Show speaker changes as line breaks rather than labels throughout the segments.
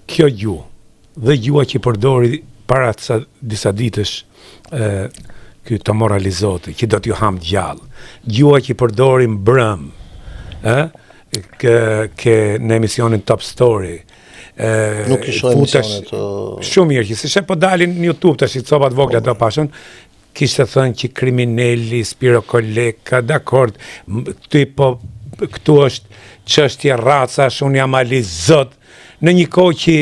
Kjo gjuhë dhe gjuha që përdori para disa ditësh ky të moralizoti, që do t'ju ham gjallë. Gjuha që përdori mbrëm, në emisionin Top Story.
Nuk i shoh emisionet.
Shumë mirë, që se po dalin në YouTube tash copat vogla do pashon. Kishte thënë që kriminali, spirokoleka, dakord, këtu është çështje racash, unë jam alizot, në një kohë që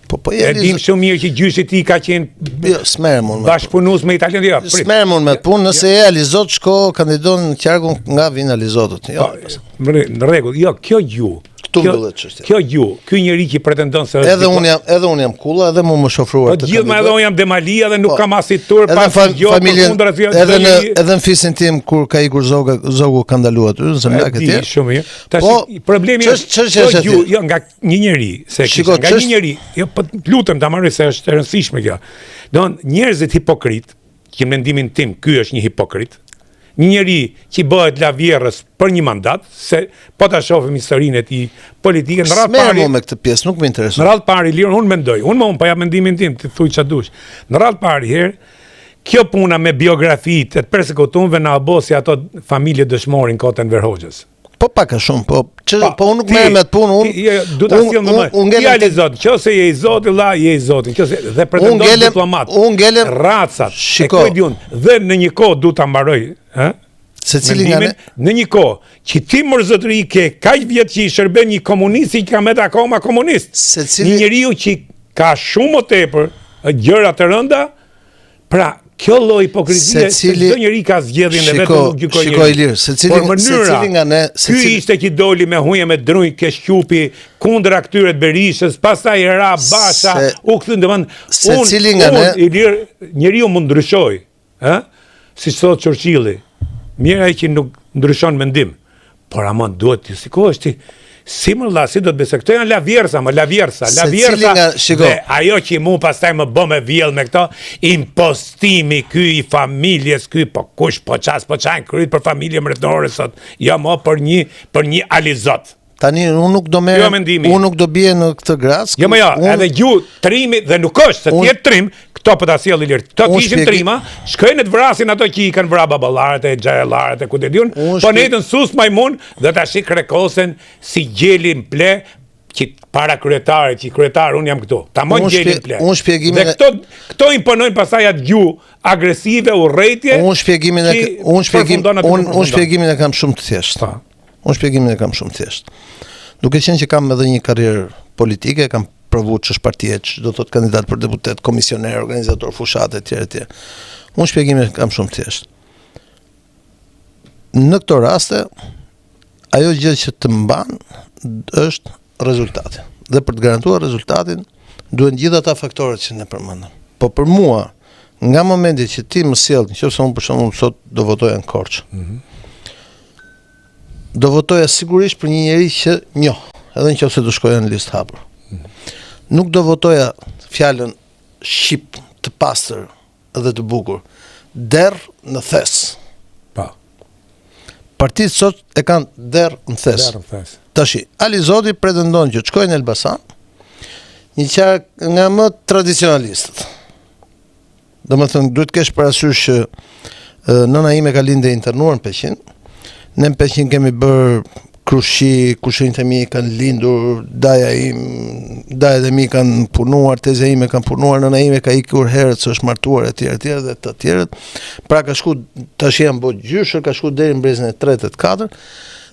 e dim shumë mirë që gjyshi ti ka qenë bashkëpunues me italianë.
Smermun me punë, nëse e alizot, shko kandidon në qarkun nga vinë alizotët.
Në rregull, jo, kjo gjuhë. Kjo gjuhë, ky njeri që pretendon se
edhe unë jam kulla, edhe më shofruar
të gjithë edhe unë jam Demalia dhe nuk kam asitur pas
familje, edhe në fisin tim kur ka ikur zogu ka ndaluar aty në zemlak e tjerë.
Shumë mirë. Tash problemi është jo nga një njeri, nga një njeri, jo po lutem ta marrë se është e rëndësishme kjo. Don njerëzit hipokrit, që mendimin tim ky është një hipokrit. Një njeri që bëhet lavjerës për një mandat, se po ta shohim historinë e tij politike, në radhë parë
me këtë pjesë nuk më intereson.
Në radhë parë lirë unë mendoj, unë po jap mendimin tim, ti thuaj ç'a dush. Në radhë parë herë, kjo puna me biografitë të përsekutuarve na abosi ato familje dëshmore në kotën Verhoxhës.
Po pak a shumë, po unë nuk merrem me atë punë,
unë ngjelem zot, nëse je i Zotit, vëlla, je i Zotit, nëse dhe pretendon diplomat.
Unë ngjelem
racat. Shikoj diun, dhe në një kohë du ta mbaroj,
secili nga ne
në një kohë që ti mërzotëri ke kaq vjet që i shërben një komunist që ka met akoma komunist. Një njeriu që ka shumë më tepër gjëra të rënda, pra kjo lloj hipokrizie, çdo njeri ka zgjedhjen e vet, nuk gjykoj.
Shikoj lirë, secili nga ne,
ky ishte që doli me huje me drunj ke shqupi kundër këtyre të Berishës, pastaj ra Basha, u kthy
secili nga ne,
njeriu mund ndryshoj, siç thot Churchilli. Mirë ai që nuk ndryshon mendim, por ama duhet të sikohesh ti. Si më la, si do të besoj, këto janë lavjersa, dhe ajo që mu pastaj më bë me vjell me këto, impostimi ky i familjes, ky po kush po çajn kryt për familje mretore sot, jo më për një alizot.
Tani unë nuk do merrem, unë nuk do bie në këtë gras.
Jo, edhe gjuhë trimi dhe nuk është se tjetë trim, këto po ta sjellë lirë. Këto kishin trima, shkojnë të vrasin ato që i kanë vrarë baballarët e xhahellarët e ku të diun, po netën sus majmun dhe tash krekosen si gjelin ple që para kryetarit, që kryetar unë jam këtu. Ta moj gjelin ple.
Unë shpjegimin
dhe këto imponojnë pastaj atë gjuhë agresive, urrëtie.
Unë shpjegimin e kam shumë të thjeshtë. Unë shpjegimin e kam shumë thjesht. Duke qenë që kam edhe një karrierë politike, kam provuar ç'është partia, ç'do thot kandidat për deputet, komisioner, organizator fushate etj. Unë shpjegimin e kam shumë thjesht. Në këto raste, ajo gjë që të mban është rezultati. Dhe për të garantuar rezultatin, duhen gjithë ata faktorët që ne përmendëm. Po për mua, nga momenti që ti më sjell, nëse unë për shembull sot do votoja në Korçë. Do votoja sigurisht për një njeri që njoh, edhe nëse do shkoja në listë hapur. Nuk do votoja fjalën shqip të pastër dhe të bukur, derr në thes.
Po.
Partitë sot e kanë derr në thes. Tashi, Ali Zoti pretendon që të shkojë në Elbasan, një qark nga më tradicionalistët. Domethënë, duhet të kesh parasysh që nëna ime ka lindë internuar në Peqin. Ne në Peqin kemi bërë krushi, kushinjtë e mi kanë lindur, daja dhe mi kanë punuar, teza ime kanë punuar, nëna ime ka ikur herët së është martuar etj. Dhe të tjerët. Pra ka shku, tash janë bërë gjyshër, ka shku deri në brezën e 3 e 4,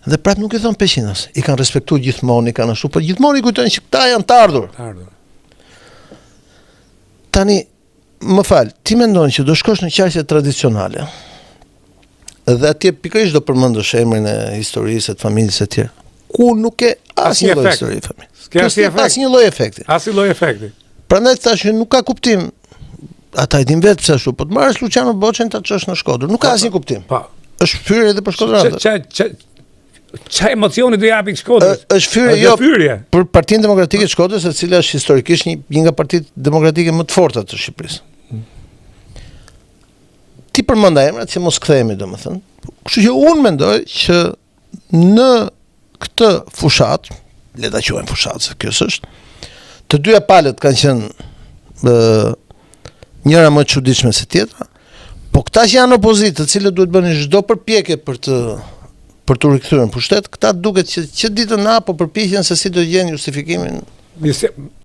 dhe prapë nuk i thonë Peqinas. I kanë respektu gjithmonë, i kanë ashtu, por gjithmonë i kujtojnë që këta janë të ardhur. Tani, më falë, ti mendon që do shkosh në qarqe tradicionale, dhe atje pikërisht do përmendësh emrin e historisë, të familjes së tjerë. Ku nuk ke asnjë lloj histori familje. Asnjë lloj efekti. Prandaj thash që nuk ka kuptim. Ata e din vetë pse ashtu, po të marrësh Luciano Boçën ta çosh në Shkodër, nuk ka asnjë kuptim. Po. Është fyrje edhe për Shkodranët.
Ç'a emocioni do japi Shkodrës?
Është fyrje, për Partinë Demokratike të Shkodrës, e cila është historikisht një nga partitë demokratike më të forta të Shqipërisë. Ti përmenda emrat që mos kthehemi domethënë. Kështu që unë mendoj që në këtë fushat, le ta quajmë fushatës, kjo s'është. Të dyja palët kanë qenë njëra më çuditshme se tjetra, po këta që janë opozitë, të cilët duhet bënin çdo përpjekje për të rikthyer në pushtet, këta duket që ditën na po përpiqen se si do gjenë justifikimin.